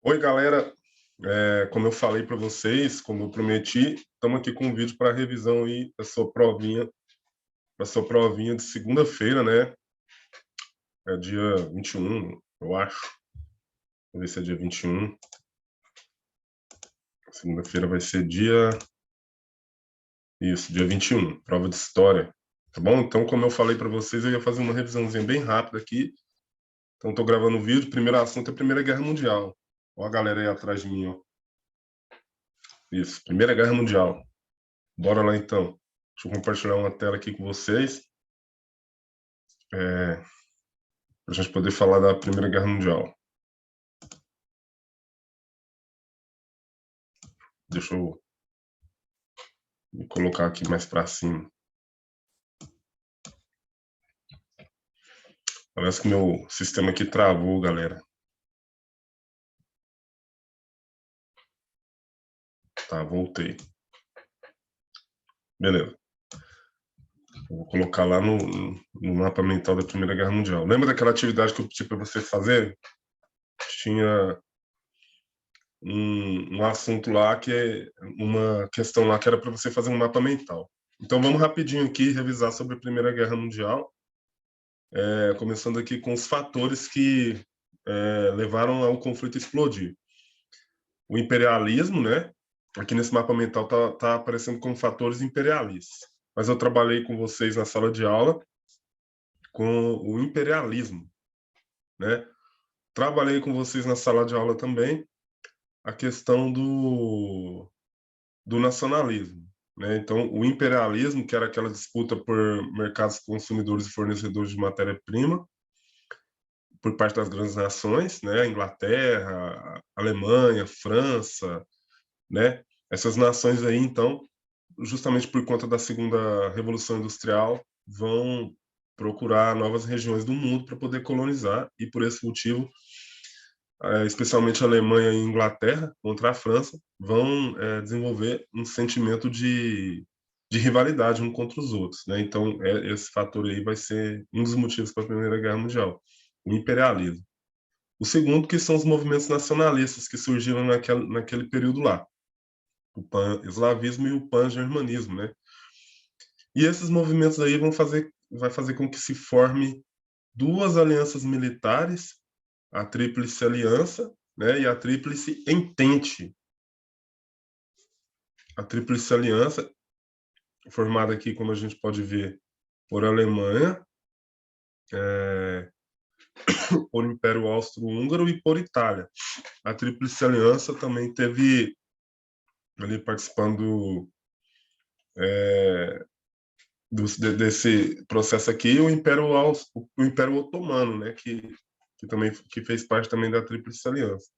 Oi, galera. Como eu falei para vocês, como eu prometi, estamos aqui com um vídeo para revisão aí da sua provinha de segunda-feira, né? É dia 21, eu acho. Vou ver se é dia 21. Segunda-feira vai ser dia 21, prova de história. Tá bom? Então, como eu falei para vocês, eu ia fazer uma revisãozinha bem rápida aqui. Então, estou gravando o vídeo. O primeiro assunto é a Primeira Guerra Mundial. Ó a galera aí atrás de mim, ó. Isso, Primeira Guerra Mundial. Bora lá, então. Deixa eu compartilhar uma tela aqui com vocês, para a gente poder falar da Primeira Guerra Mundial. Deixa eu me colocar aqui mais para cima. Parece que meu sistema aqui travou, galera. Tá, voltei. Beleza. Eu vou colocar lá no mapa mental da Primeira Guerra Mundial. Lembra daquela atividade que eu pedi para vocês fazerem? Tinha um assunto lá que é uma questão lá que era para você fazer um mapa mental. Então vamos rapidinho aqui revisar sobre a Primeira Guerra Mundial, começando aqui com os fatores que levaram ao conflito explodir. O imperialismo, né? Aqui nesse mapa mental tá aparecendo como fatores imperialistas. Mas eu trabalhei com vocês na sala de aula com o imperialismo, né? Trabalhei com vocês na sala de aula também a questão do nacionalismo, né? Então, o imperialismo, que era aquela disputa por mercados consumidores e fornecedores de matéria-prima por parte das grandes nações, né? Inglaterra, Alemanha, França, né? Essas nações aí, então, justamente por conta da segunda revolução industrial, vão procurar novas regiões do mundo para poder colonizar, e por esse motivo, especialmente a Alemanha e a Inglaterra contra a França, vão desenvolver um sentimento de rivalidade um contra os outros, né? Então, esse fator aí vai ser um dos motivos para a Primeira Guerra Mundial, o imperialismo. O segundo, que são os movimentos nacionalistas que surgiram naquele período lá, o pan-eslavismo e o pan-germanismo, né? E esses movimentos aí vai fazer com que se forme duas alianças militares, a Tríplice Aliança, né, e a Tríplice Entente. A Tríplice Aliança, formada aqui, como a gente pode ver, por Alemanha, por Império Austro-Húngaro e por Itália. A Tríplice Aliança também teve ali participando desse processo aqui o Império Otomano, né, que também fez parte também da Tríplice Aliança.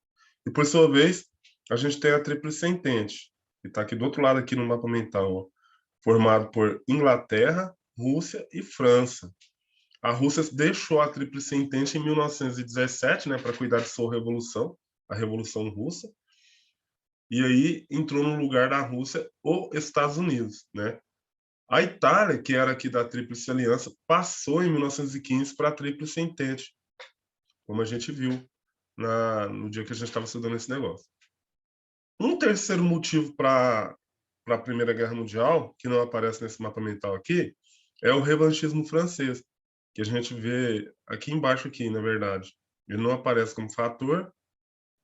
E por sua vez, a gente tem a Tríplice Entente, que está aqui do outro lado aqui no mapa mental, ó, formado por Inglaterra, Rússia e França. A Rússia deixou a Tríplice Entente em 1917, né, para cuidar de sua revolução, a Revolução Russa. E aí entrou no lugar da Rússia os Estados Unidos, né? A Itália, que era aqui da Tríplice Aliança, passou em 1915 para a Tríplice Entente, como a gente viu no dia que a gente estava estudando esse negócio. Um terceiro motivo para a Primeira Guerra Mundial, que não aparece nesse mapa mental aqui, é o revanchismo francês, que a gente vê aqui embaixo, aqui, na verdade. Ele não aparece como fator,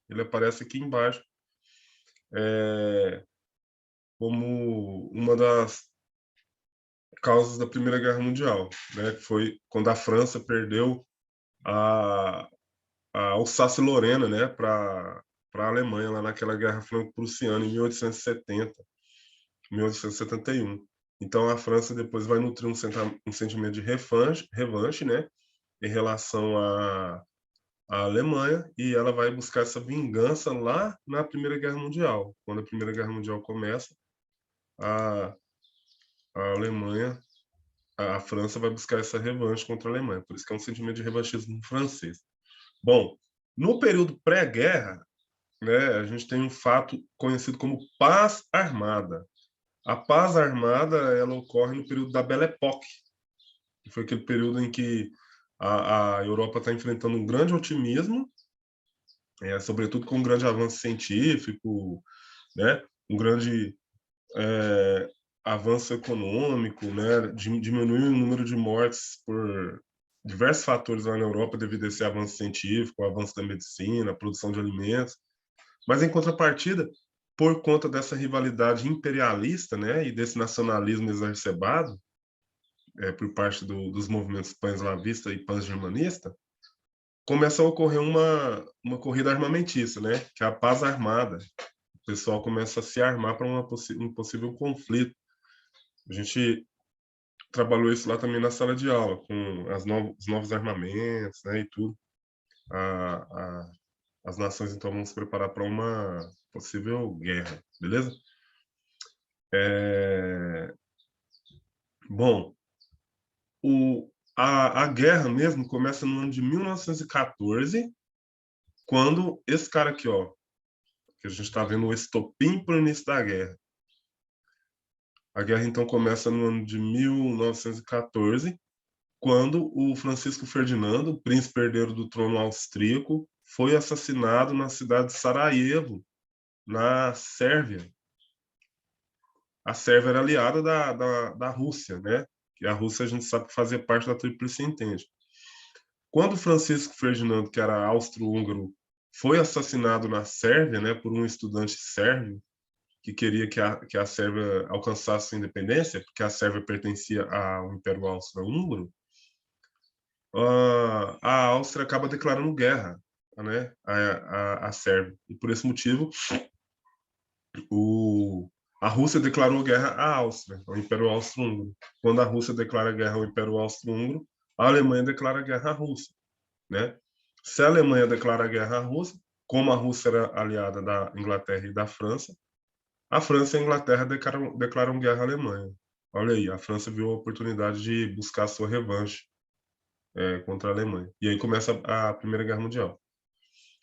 ele aparece aqui embaixo como uma das causas da Primeira Guerra Mundial, né? Que foi quando a França perdeu a Alsácia-Lorena, né, para a Alemanha, lá naquela Guerra Franco-Prussiana, em 1870, 1871. Então, a França depois vai nutrir um sentimento de revanche, né, em relação à Alemanha, e ela vai buscar essa vingança lá na Primeira Guerra Mundial. Quando a Primeira Guerra Mundial começa, a, a Alemanha, a França vai buscar essa revanche contra a Alemanha. Por isso que é um sentimento de revanchismo francês. Bom, no período pré-guerra, né, a gente tem um fato conhecido como paz armada. A paz armada ela ocorre no período da Belle Époque, que foi aquele período em que a Europa está enfrentando um grande otimismo, sobretudo com um grande avanço científico, né, um grande avanço econômico, né, diminuiu o número de mortes por diversos fatores lá na Europa devido a esse avanço científico, o avanço da medicina, a produção de alimentos. Mas, em contrapartida, por conta dessa rivalidade imperialista, né, e desse nacionalismo exacerbado por parte dos movimentos pan-eslavista e pan-germanista, começa a ocorrer uma corrida armamentista, né, que é a paz armada. O pessoal começa a se armar para um possível conflito. A gente trabalhou isso lá também na sala de aula, com os novos armamentos, né, e tudo. A, a, as nações, então, vão se preparar para uma possível guerra, beleza? Bom, a guerra mesmo começa no ano de 1914, quando esse cara aqui, ó, que a gente está vendo o estopim para o início da guerra. A guerra, então, começa no ano de 1914, quando o Francisco Ferdinando, príncipe herdeiro do trono austríaco, foi assassinado na cidade de Sarajevo, na Sérvia. A Sérvia era aliada da Rússia, né? E a Rússia, a gente sabe que fazia parte da Tríplice Entente. Quando Francisco Ferdinando, que era austro-húngaro, foi assassinado na Sérvia, né, por um estudante sérvio que queria que a Sérvia alcançasse sua independência, porque a Sérvia pertencia ao Império Austro-Húngaro, a Áustria acaba declarando guerra, né, à Sérvia. E por esse motivo, a Rússia declarou guerra à Áustria, ao Império Austro-Húngaro. Quando a Rússia declara guerra ao Império Austro-Húngaro, a Alemanha declara guerra à Rússia, né? Se a Alemanha declara guerra à Rússia, como a Rússia era aliada da Inglaterra e da França, a França e a Inglaterra declaram guerra à Alemanha. Olha aí, a França viu a oportunidade de buscar sua revanche contra a Alemanha. E aí começa a Primeira Guerra Mundial.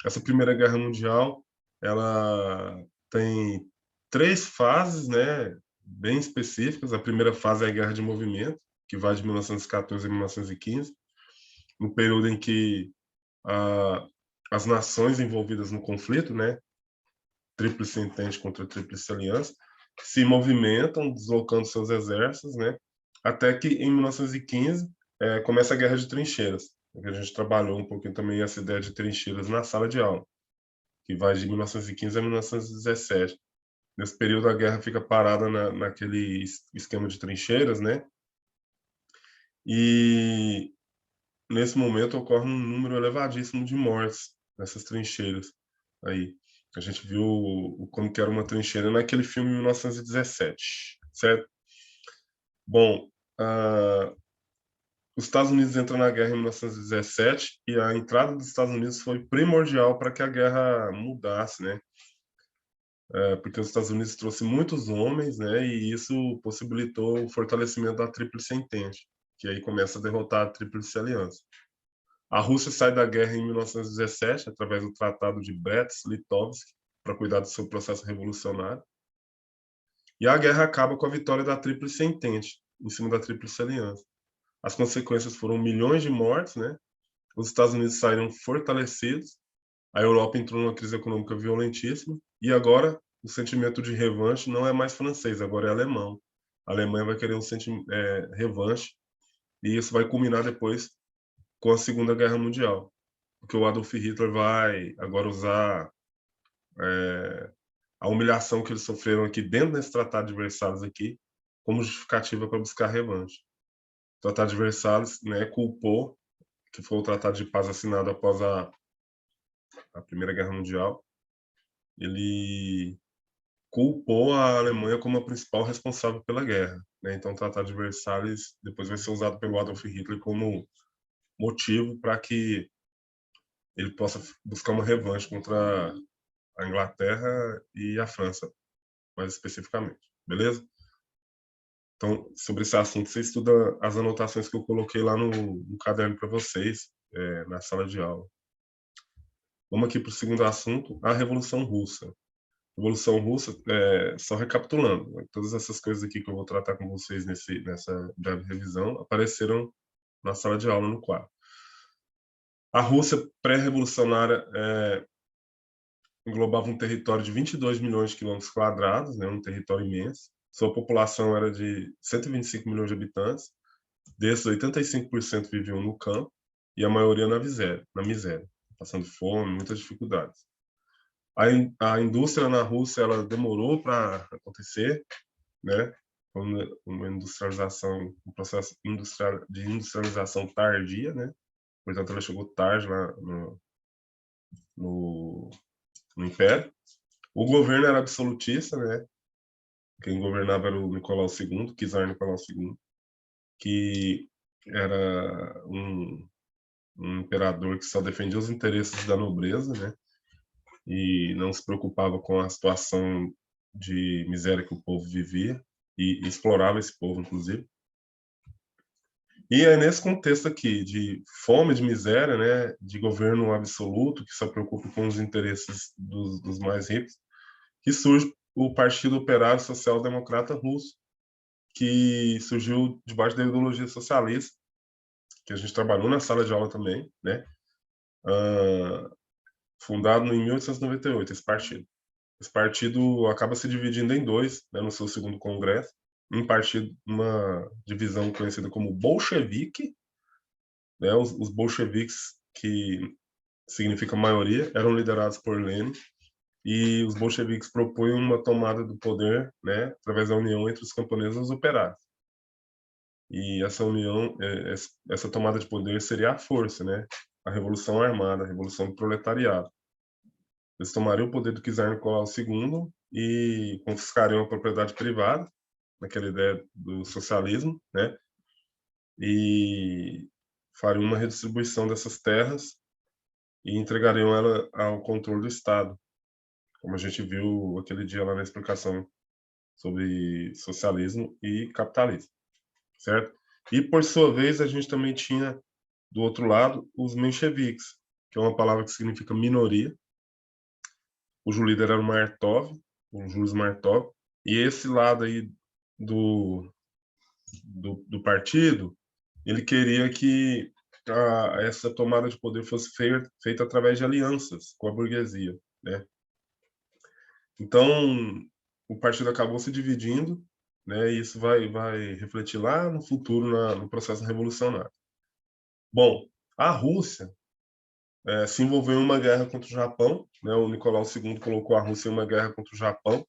Essa Primeira Guerra Mundial, ela tem 3 fases, né, bem específicas. A primeira fase é a Guerra de Movimento, que vai de 1914 a 1915, no período em que as nações envolvidas no conflito, né, Tríplice Entente contra a Tríplice Aliança, se movimentam, deslocando seus exércitos, né, até que em 1915 começa a Guerra de Trincheiras. A gente trabalhou um pouquinho também essa ideia de trincheiras na sala de aula, que vai de 1915 a 1917. Nesse período a guerra fica parada naquele esquema de trincheiras, né? E nesse momento ocorre um número elevadíssimo de mortes nessas trincheiras. Aí a gente viu como que era uma trincheira naquele filme 1917, certo? Bom, os Estados Unidos entram na guerra em 1917 e a entrada dos Estados Unidos foi primordial para que a guerra mudasse, né? Porque os Estados Unidos trouxe muitos homens, né? E isso possibilitou o fortalecimento da Tríplice Entente, que aí começa a derrotar a Tríplice Aliança. A Rússia sai da guerra em 1917 através do Tratado de Brest-Litovsk para cuidar do seu processo revolucionário. E a guerra acaba com a vitória da Tríplice Entente em cima da Tríplice Aliança. As consequências foram milhões de mortes, né? Os Estados Unidos saíram fortalecidos, a Europa entrou numa crise econômica violentíssima, e agora o sentimento de revanche não é mais francês, agora é alemão. A Alemanha vai querer revanche, e isso vai culminar depois com a Segunda Guerra Mundial, porque o Adolf Hitler vai agora usar a humilhação que eles sofreram aqui dentro desse Tratado de Versalhes aqui como justificativa para buscar revanche. O Tratado de Versalhes, né, culpou, que foi o tratado de paz assinado após a Primeira Guerra Mundial, ele culpou a Alemanha como a principal responsável pela guerra, né? Então o Tratado de Versalhes depois vai ser usado pelo Adolf Hitler como motivo para que ele possa buscar uma revanche contra a Inglaterra e a França, mais especificamente. Beleza? Então, sobre esse assunto, você estuda as anotações que eu coloquei lá no caderno para vocês, na sala de aula. Vamos aqui para o segundo assunto, a Revolução Russa. Revolução Russa, só recapitulando, né, todas essas coisas aqui que eu vou tratar com vocês nessa breve revisão apareceram na sala de aula no quadro. A Rússia pré-revolucionária englobava um território de 22 milhões de quilômetros quadrados, né, um território imenso. Sua população era de 125 milhões de habitantes. Desses, 85% viviam no campo e a maioria na miséria, passando fome, muitas dificuldades. A indústria na Rússia ela demorou para acontecer, né? Uma industrialização, um processo de industrialização tardia, né? Portanto, ela chegou tarde lá no Império. O governo era absolutista, né? Quem governava era o Nicolau II, Czar Nicolau II, que era um imperador que só defendia os interesses da nobreza, né? E não se preocupava com a situação de miséria que o povo vivia e explorava esse povo, inclusive. E é nesse contexto aqui de fome, de miséria, né, de governo absoluto que só preocupa com os interesses dos mais ricos, que surge o Partido Operário Social Democrata Russo, que surgiu debaixo da ideologia socialista, que a gente trabalhou na sala de aula também, né? Fundado em 1898, esse partido. Esse partido acaba se dividindo em dois, né, no seu segundo congresso. Um partido, uma divisão conhecida como bolchevique, né? Os bolcheviques, que significa maioria, eram liderados por Lenin, e os bolcheviques propõem uma tomada do poder, né, através da união entre os camponeses e os operários. E essa união, essa tomada de poder seria a força, né? A revolução armada, a revolução do proletariado. Eles tomariam o poder do czar Nicolau II e confiscariam a propriedade privada, naquela ideia do socialismo, né? E fariam uma redistribuição dessas terras e entregariam ela ao controle do Estado, como a gente viu aquele dia lá na explicação sobre socialismo e capitalismo, certo? E, por sua vez, a gente também tinha, do outro lado, os mencheviques, que é uma palavra que significa minoria, cujo líder era o Martov, o Julius Martov, e esse lado aí do partido, ele queria que essa tomada de poder fosse feita através de alianças com a burguesia, né? Então, o partido acabou se dividindo, né? E isso vai refletir lá no futuro no processo revolucionário. Bom, a Rússia se envolveu em uma guerra contra o Japão, né? O Nicolau II colocou a Rússia em uma guerra contra o Japão,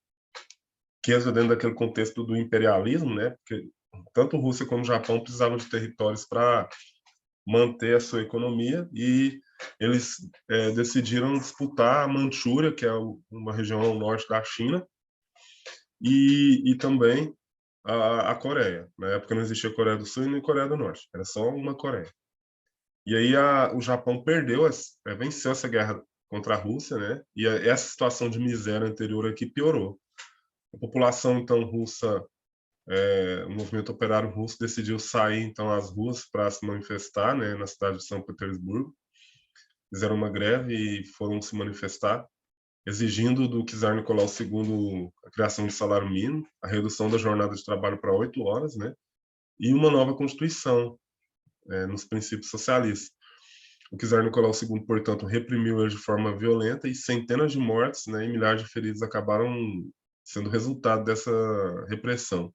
que entra dentro daquele contexto do imperialismo, né? Porque tanto a Rússia como o Japão precisavam de territórios para manter a sua economia, e eles decidiram disputar a Manchúria, que é uma região ao norte da China, e também a Coreia. Na época não existia Coreia do Sul e nem Coreia do Norte, era só uma Coreia. E aí o Japão venceu essa guerra contra a Rússia, né? E essa situação de miséria anterior aqui piorou. A população então russa, o movimento operário russo decidiu sair então às ruas para se manifestar, né, na cidade de São Petersburgo. Fizeram uma greve e foram se manifestar, exigindo do czar Nicolau II a criação de salário mínimo, a redução da jornada de trabalho para 8 horas, né, e uma nova constituição, nos princípios socialistas. O czar Nicolau II, portanto, reprimiu eles de forma violenta, e centenas de mortes, né, e milhares de feridos acabaram sendo resultado dessa repressão.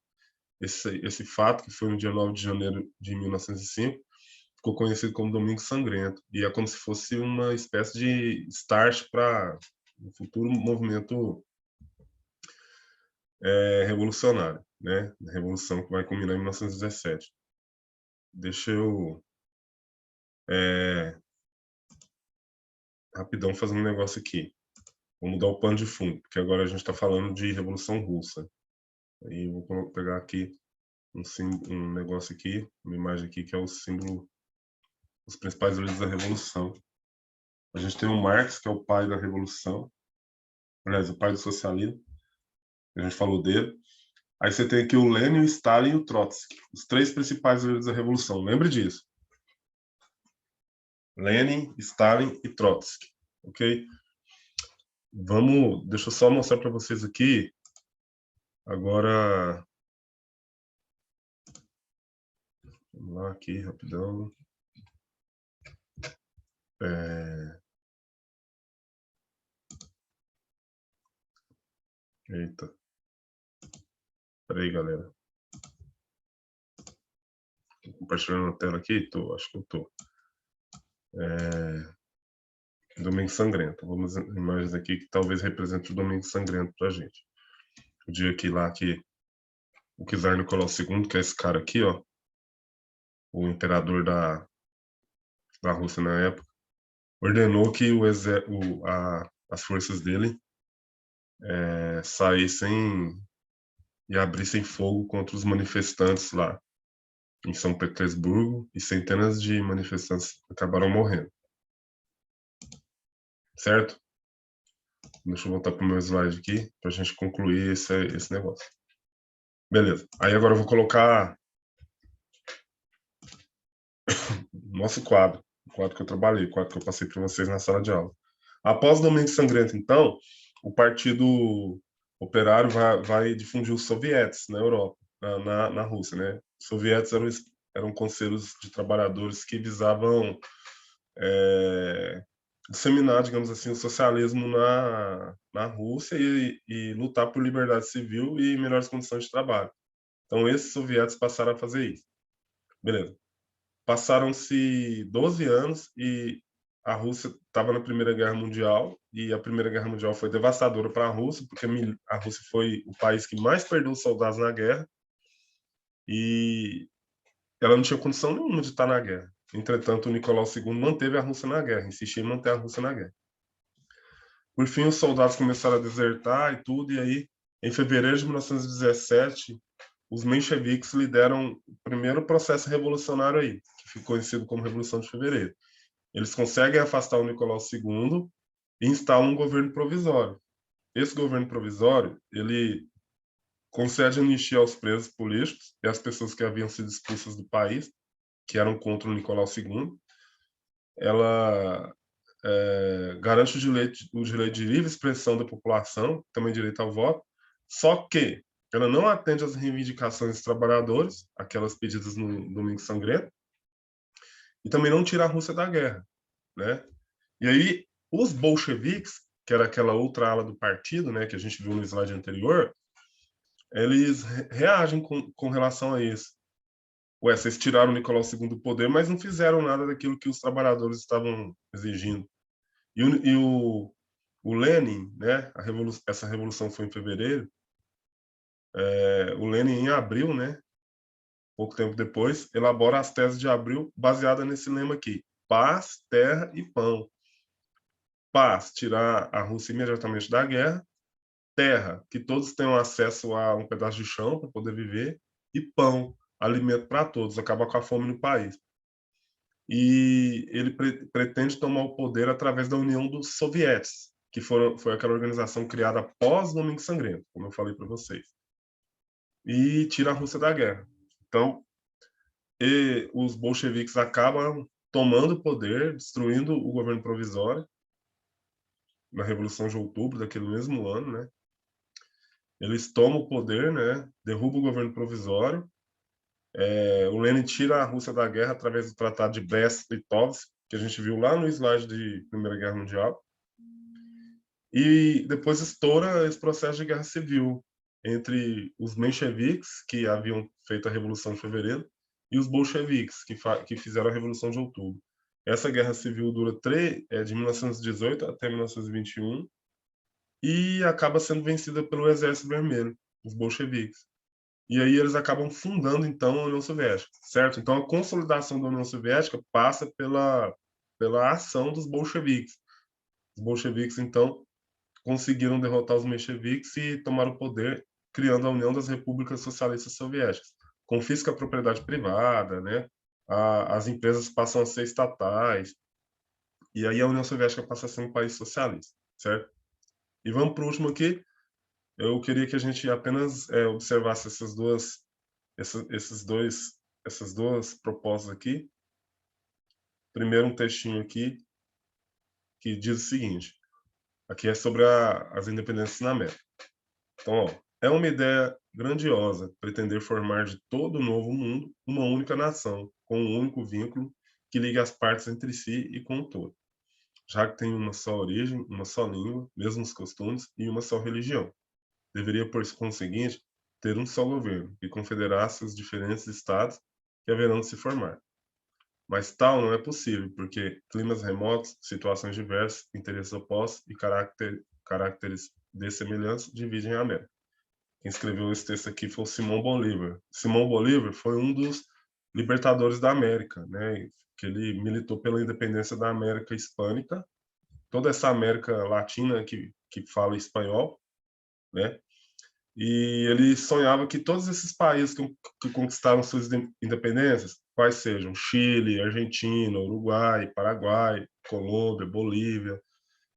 Esse fato, que foi no dia 9 de janeiro de 1905, ficou conhecido como Domingo Sangrento, e é como se fosse uma espécie de start para um futuro movimento revolucionário, né? A revolução que vai culminar em 1917. Deixa eu rapidão fazer um negócio aqui. Vou mudar o pano de fundo, porque agora a gente está falando de Revolução Russa. Aí eu vou pegar aqui um negócio aqui, uma imagem aqui, que é o símbolo dos principais líderes da Revolução. A gente tem o Marx, que é o pai da Revolução, aliás, o pai do socialismo, a gente falou dele. Aí você tem aqui o Lenin, o Stalin e o Trotsky, os três principais líderes da Revolução. Lembre disso. Lenin, Stalin e Trotsky, ok? Deixa eu só mostrar para vocês aqui, agora, vamos lá aqui, rapidão. Eita. Peraí, galera. Tô compartilhando a tela aqui? Tô, acho que eu tô. Domingo Sangrento. Vamos imagens aqui que talvez represente o Domingo Sangrento pra gente. O dia que lá que o czar Nicolau II, que é esse cara aqui, ó, o imperador da Rússia na época, ordenou que as forças dele saíssem e abrissem fogo contra os manifestantes lá em São Petersburgo, e centenas de manifestantes acabaram morrendo. Certo? Deixa eu voltar para o meu slide aqui, para a gente concluir esse negócio. Beleza. Aí agora eu vou colocar o nosso quadro, o quadro que eu trabalhei, o quadro que eu passei para vocês na sala de aula. Após o Domingo Sangrento, então, o Partido Operário vai difundir os sovietes na Europa, na Rússia, né? Os sovietes eram conselhos de trabalhadores que visavam disseminar, digamos assim, o socialismo na Rússia e lutar por liberdade civil e melhores condições de trabalho. Então, esses sovietes passaram a fazer isso. Beleza. Passaram-se 12 anos e a Rússia estava na Primeira Guerra Mundial, e a Primeira Guerra Mundial foi devastadora para a Rússia, porque a Rússia foi o país que mais perdeu soldados na guerra, e ela não tinha condição nenhuma de estar na guerra. Entretanto, o Nicolau II manteve a Rússia na guerra, insistia em manter a Rússia na guerra. Por fim, os soldados começaram a desertar e tudo, e aí, em fevereiro de 1917, os mencheviques lideram o primeiro processo revolucionário aí, que ficou conhecido como Revolução de Fevereiro. Eles conseguem afastar o Nicolau II e instalam um governo provisório. Esse governo provisório, ele concede anistia aos presos políticos e às pessoas que haviam sido expulsas do país, que eram contra o Nicolau II. Ela garante o direito de livre expressão da população, também direito ao voto, só que ela não atende às reivindicações dos trabalhadores, aquelas pedidas no Domingo Sangrento, e também não tira a Rússia da guerra, né? E aí, os bolcheviques, que era aquela outra ala do partido, né, que a gente viu no slide anterior, eles reagem com relação a isso. Ué, vocês tiraram o Nicolau II do poder, mas não fizeram nada daquilo que os trabalhadores estavam exigindo. O Lenin, né, essa revolução foi em fevereiro, o Lenin, em abril, né, pouco tempo depois, elabora as teses de abril baseada nesse lema aqui: paz, terra e pão. Paz, tirar a Rússia imediatamente da guerra. Terra, que todos tenham acesso a um pedaço de chão para poder viver. E pão, alimento para todos, acabar com a fome no país. E ele pretende tomar o poder através da União dos Sovietes, que foi aquela organização criada após o Domingo Sangrento, como eu falei para vocês. E tira a Rússia da guerra. Então, os bolcheviques acabam tomando o poder, destruindo o governo provisório, na Revolução de Outubro daquele mesmo ano, né? Eles tomam o poder, né? Derrubam o governo provisório. O Lenin tira a Rússia da guerra através do Tratado de Brest-Litovsk, que a gente viu lá no slide de Primeira Guerra Mundial. E depois estoura esse processo de guerra civil entre os mencheviques, que haviam feito a Revolução de Fevereiro, e os bolcheviques, que fizeram a Revolução de Outubro. Essa guerra civil dura de 1918 até 1921, e acaba sendo vencida pelo Exército Vermelho, os bolcheviques. E aí eles acabam fundando, então, a União Soviética, certo? Então, a consolidação da União Soviética passa pela ação dos bolcheviques. Os bolcheviques, então, conseguiram derrotar os mencheviques e tomar o poder, criando a União das Repúblicas Socialistas Soviéticas. Confisca a propriedade privada, né? As empresas passam a ser estatais, e aí a União Soviética passa a ser um país socialista, certo? E vamos para o último aqui. Eu queria que a gente apenas observasse essas duas propostas aqui. Primeiro, um textinho aqui que diz o seguinte: aqui é sobre as independências na América. Então, ó, é uma ideia grandiosa pretender formar de todo o novo mundo uma única nação, com um único vínculo que ligue as partes entre si e com o todo, já que tem uma só origem, uma só língua, mesmos costumes e uma só religião. deveria, por conseguinte, ter um só governo, que confederasse os diferentes estados que haverão de se formar. Mas tal não é possível, porque climas remotos, situações diversas, interesses opostos e caracteres dessemelhantes dividem a América. Quem escreveu esse texto aqui foi o Simão Bolívar. Simão Bolívar foi um dos libertadores da América, né? Que ele militou pela independência da América Hispânica, toda essa América Latina que fala espanhol, né? E ele sonhava que todos esses países que conquistaram suas independências, quais sejam Chile, Argentina, Uruguai, Paraguai, Colômbia, Bolívia,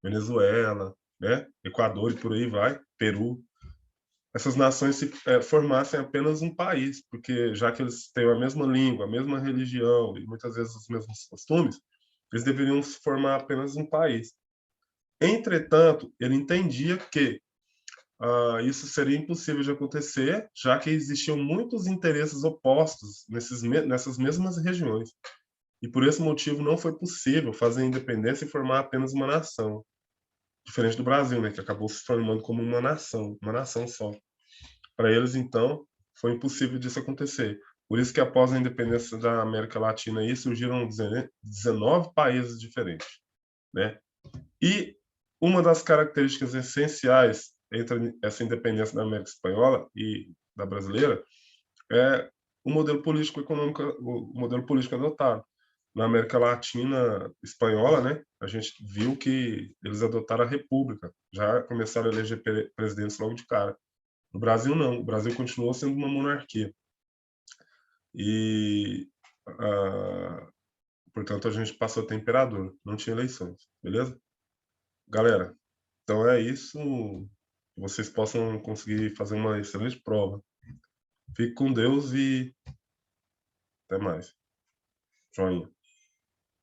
Venezuela, né? Equador e por aí vai, Peru, essas nações se formassem apenas um país, porque já que eles têm a mesma língua, a mesma religião e muitas vezes os mesmos costumes, eles deveriam se formar apenas um país. Entretanto, ele entendia que isso seria impossível de acontecer, já que existiam muitos interesses opostos nessas mesmas regiões. E por esse motivo não foi possível fazer a independência e formar apenas uma nação. Diferente do Brasil, né, que acabou se formando como uma nação só. Para eles, então, foi impossível disso acontecer. Por isso que após a independência da América Latina aí surgiram 19 países diferentes, né? E uma das características essenciais entre essa independência da América Espanhola e da brasileira é o modelo político econômico, o modelo político adotado. Na América Latina espanhola, né, a gente viu que eles adotaram a república, já começaram a eleger presidentes logo de cara. No Brasil não, o Brasil continuou sendo uma monarquia. E portanto a gente passou a ter imperador, não tinha eleições, beleza? Galera, então é isso. Que vocês possam conseguir fazer uma excelente prova. Fique com Deus e até mais. Joinha.